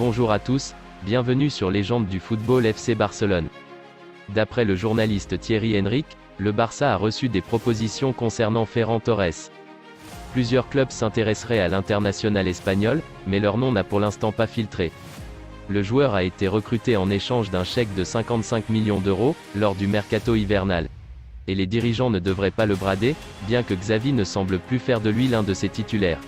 Bonjour à tous, bienvenue sur Légende du football FC Barcelone. D'après le journaliste Thierry Henry, le Barça a reçu des propositions concernant Ferran Torres. Plusieurs clubs s'intéresseraient à l'international espagnol, mais leur nom n'a pour l'instant pas filtré. Le joueur a été recruté en échange d'un chèque de 55 millions d'euros, lors du mercato hivernal. Et les dirigeants ne devraient pas le brader, bien que Xavi ne semble plus faire de lui l'un de ses titulaires.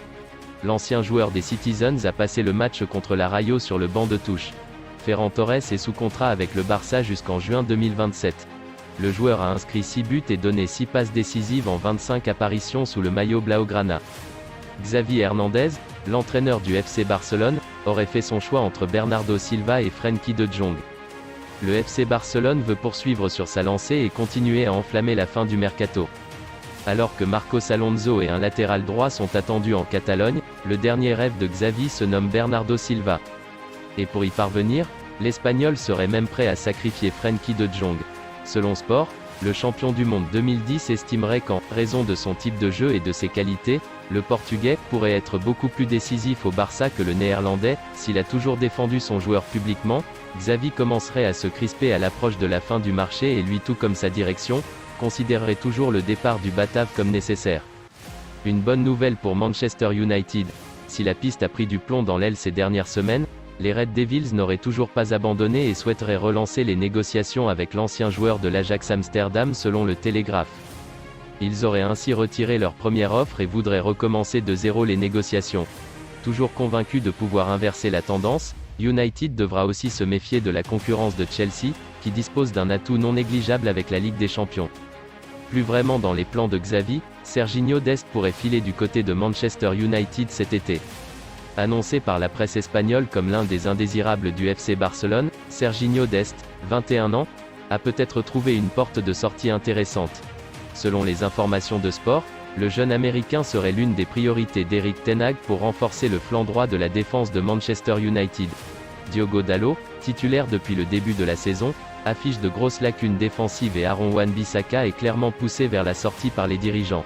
L'ancien joueur des Citizens a passé le match contre la Rayo sur le banc de touche. Ferran Torres est sous contrat avec le Barça jusqu'en juin 2027. Le joueur a inscrit 6 buts et donné 6 passes décisives en 25 apparitions sous le maillot blaugrana. Xavi Hernandez, l'entraîneur du FC Barcelone, aurait fait son choix entre Bernardo Silva et Frenkie de Jong. Le FC Barcelone veut poursuivre sur sa lancée et continuer à enflammer la fin du mercato. Alors que Marcos Alonso et un latéral droit sont attendus en Catalogne, le dernier rêve de Xavi se nomme Bernardo Silva. Et pour y parvenir, l'Espagnol serait même prêt à sacrifier Frenkie de Jong. Selon Sport, le champion du monde 2010 estimerait qu'en raison de son type de jeu et de ses qualités, le Portugais pourrait être beaucoup plus décisif au Barça que le Néerlandais. S'il a toujours défendu son joueur publiquement, Xavi commencerait à se crisper à l'approche de la fin du marché et lui, tout comme sa direction, considérerait toujours le départ du Batave comme nécessaire. Une bonne nouvelle pour Manchester United. Si la piste a pris du plomb dans l'aile ces dernières semaines, les Red Devils n'auraient toujours pas abandonné et souhaiteraient relancer les négociations avec l'ancien joueur de l'Ajax Amsterdam selon le Télégraphe. Ils auraient ainsi retiré leur première offre et voudraient recommencer de zéro les négociations. Toujours convaincu de pouvoir inverser la tendance, United devra aussi se méfier de la concurrence de Chelsea, qui dispose d'un atout non négligeable avec la Ligue des Champions. Plus vraiment dans les plans de Xavi, Serginho Dest pourrait filer du côté de Manchester United cet été. Annoncé par la presse espagnole comme l'un des indésirables du FC Barcelone, Serginho Dest, 21 ans, a peut-être trouvé une porte de sortie intéressante. Selon les informations de Sport, le jeune Américain serait l'une des priorités d'Eric Ten Hag pour renforcer le flanc droit de la défense de Manchester United. Diogo Dalot, titulaire depuis le début de la saison, affiche de grosses lacunes défensives et Aaron Wan-Bissaka est clairement poussé vers la sortie par les dirigeants.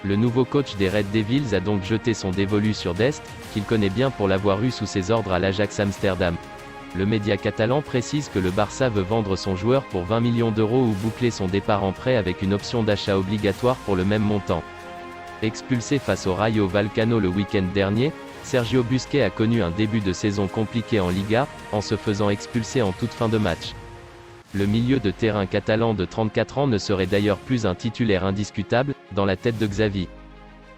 Le nouveau coach des Red Devils a donc jeté son dévolu sur Dest, qu'il connaît bien pour l'avoir eu sous ses ordres à l'Ajax Amsterdam. Le média catalan précise que le Barça veut vendre son joueur pour 20 millions d'euros ou boucler son départ en prêt avec une option d'achat obligatoire pour le même montant. Expulsé face au Rayo Vallecano le week-end dernier, Sergio Busquets a connu un début de saison compliqué en Liga, en se faisant expulser en toute fin de match. Le milieu de terrain catalan de 34 ans ne serait d'ailleurs plus un titulaire indiscutable, dans la tête de Xavi.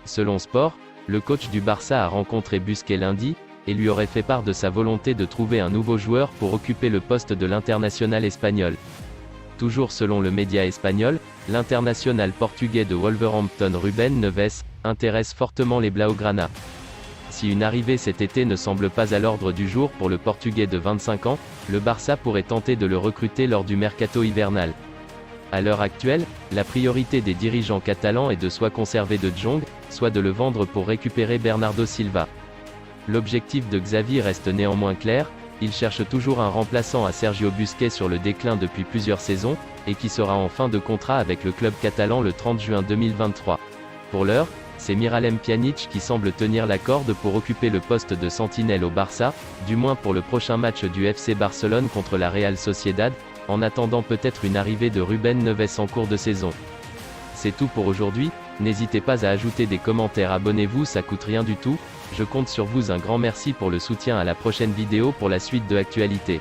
Selon Sport, le coach du Barça a rencontré Busquets lundi, et lui aurait fait part de sa volonté de trouver un nouveau joueur pour occuper le poste de l'international espagnol. Toujours selon le média espagnol, l'international portugais de Wolverhampton Ruben Neves intéresse fortement les Blaugrana. Si une arrivée cet été ne semble pas à l'ordre du jour pour le Portugais de 25 ans, le Barça pourrait tenter de le recruter lors du mercato hivernal. À l'heure actuelle, la priorité des dirigeants catalans est de soit conserver de Jong, soit de le vendre pour récupérer Bernardo Silva. L'objectif de Xavi reste néanmoins clair, il cherche toujours un remplaçant à Sergio Busquets sur le déclin depuis plusieurs saisons, et qui sera en fin de contrat avec le club catalan le 30 juin 2023. Pour l'heure, c'est Miralem Pjanic qui semble tenir la corde pour occuper le poste de sentinelle au Barça, du moins pour le prochain match du FC Barcelone contre la Real Sociedad, en attendant peut-être une arrivée de Ruben Neves en cours de saison. C'est tout pour aujourd'hui, n'hésitez pas à ajouter des commentaires, abonnez-vous, ça coûte rien du tout, je compte sur vous, un grand merci pour le soutien, à la prochaine vidéo pour la suite de l'actualité.